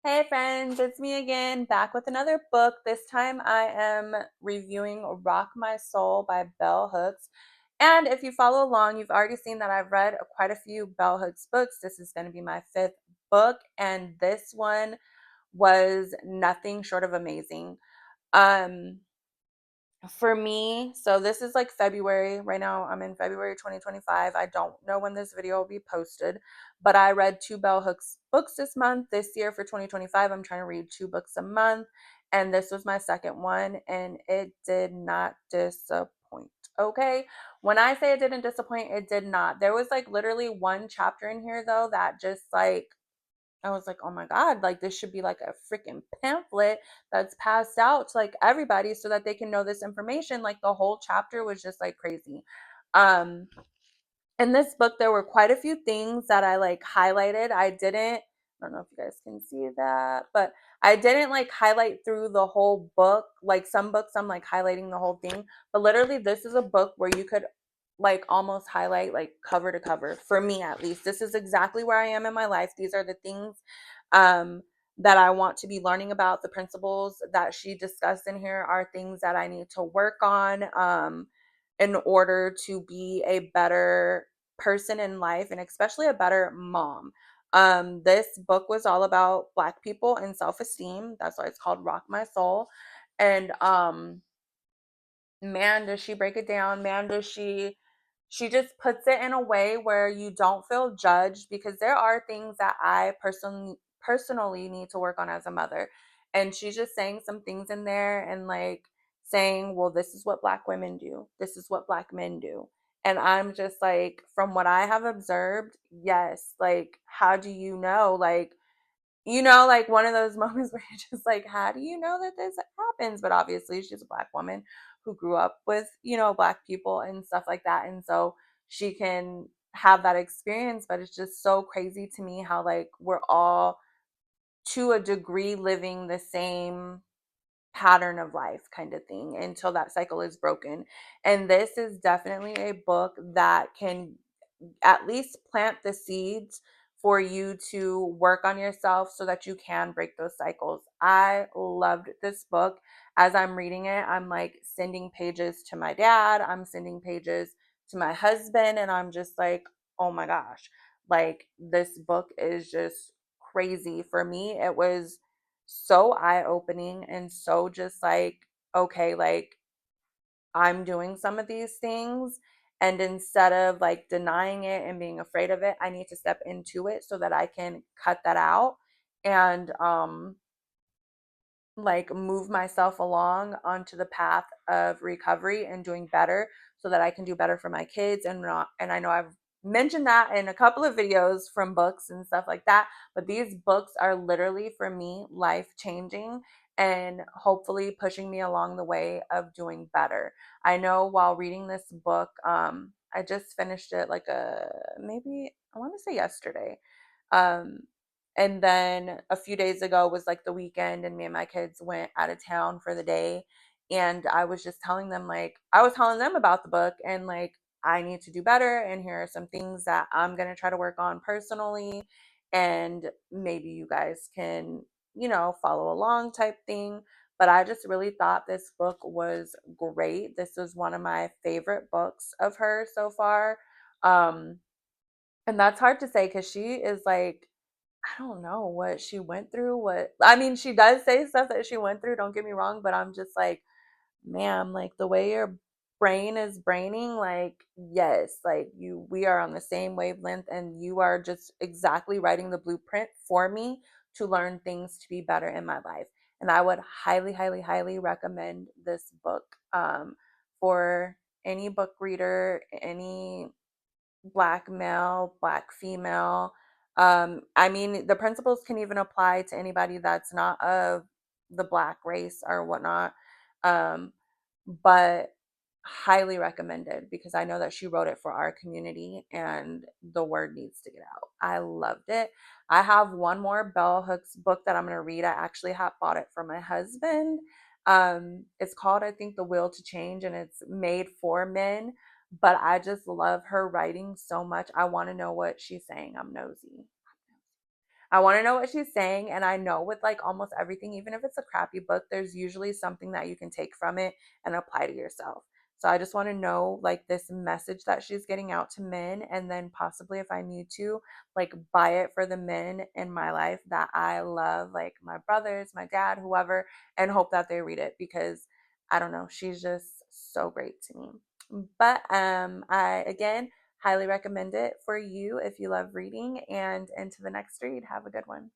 Hey friends, it's me again, back with another book. This time I am reviewing Rock My Soul by Bell Hooks. And if you follow along, you've already seen that I've read quite a few Bell Hooks books. This is going to be my fifth book, and this one was nothing short of amazing. Um, for me, so this is like February. Right now, I'm in February 2025. I don't know when this video will be posted, but I read two Bell Hooks books this month. This year for 2025, I'm trying to read two books a month, and this was my second one, and it did not disappoint. Okay. When I say it didn't disappoint, it did not. There was like literally one chapter in here, though, that just like I was like, oh my God, like this should be like a freaking pamphlet that's passed out to like everybody so that they can know this information. Like the whole chapter was just like crazy. Um, in this book, there were quite a few things that I like highlighted. I don't know if you guys can see that, but I didn't like highlight through the whole book. Like some books, I'm like highlighting the whole thing, but literally, this is a book where you could like almost highlight like cover to cover for me at least. This is exactly where I am in my life. These are the things um that I want to be learning about. The principles that she discussed in here are things that I need to work on in order to be a better person in life and especially a better mom. This book was all about Black people and self-esteem. That's why it's called Rock My Soul. And man, does she break it down. Man, does she just puts it in a way where you don't feel judged, because there are things that I personally need to work on as a mother. And she's just saying some things in there and like saying, well, this is what Black women do. This is what Black men do. And I'm just like, from what I have observed, yes, like, how do you know? Like, like one of those moments where you're just like, how do you know that this happens? But obviously, she's a Black woman who grew up with, Black people and stuff like that. And so she can have that experience. But it's just so crazy to me how, like, we're all to a degree living the same pattern of life kind of thing until that cycle is broken. And this is definitely a book that can at least plant the seeds for you to work on yourself so that you can break those cycles. I loved this book. As I'm reading it, I'm like sending pages to my dad, I'm sending pages to my husband, and I'm just like, oh my gosh, like this book is just crazy. For me, it was so eye opening and so just like, okay, like I'm doing some of these things. And instead of like denying it and being afraid of it, I need to step into it so that I can cut that out and like move myself along onto the path of recovery and doing better so that I can do better for my kids. And I know I've mentioned that in a couple of videos from books and stuff like that, but these books are literally for me life changing and hopefully pushing me along the way of doing better. I know while reading this book, I just finished it like a maybe I want to say yesterday. Um, and then a few days ago was like the weekend, and me and my kids went out of town for the day. And I was just telling them, like, I was telling them about the book and like, I need to do better. And here are some things that I'm going to try to work on personally. And maybe you guys can, follow along type thing. But I just really thought this book was great. This was one of my favorite books of her so far. Um, and that's hard to say because she is like, I don't know what she went through. What I mean, she does say stuff that she went through, don't get me wrong, but I'm just like, ma'am, like the way your brain is braining, like, yes, like we are on the same wavelength, and you are just exactly writing the blueprint for me to learn things to be better in my life. And I would highly, highly, highly recommend this book for any book reader, any Black male, Black female. I mean, the principles can even apply to anybody that's not of the Black race or whatnot. Um, but highly recommended because I know that she wrote it for our community and the word needs to get out. I loved it. I have one more Bell Hooks book that I'm going to read. I actually have bought it for my husband. It's called, I think, The Will to Change, and it's made for men. But I just love her writing so much. I want to know what she's saying. I'm nosy. I want to know what she's saying. And I know with like almost everything, even if it's a crappy book, there's usually something that you can take from it and apply to yourself. So I just want to know like this message that she's getting out to men, and then possibly if I need to, like buy it for the men in my life that I love, like my brothers, my dad, whoever, and hope that they read it because I don't know, she's just so great to me. But I again highly recommend it for you if you love reading. And into the next read, have a good one.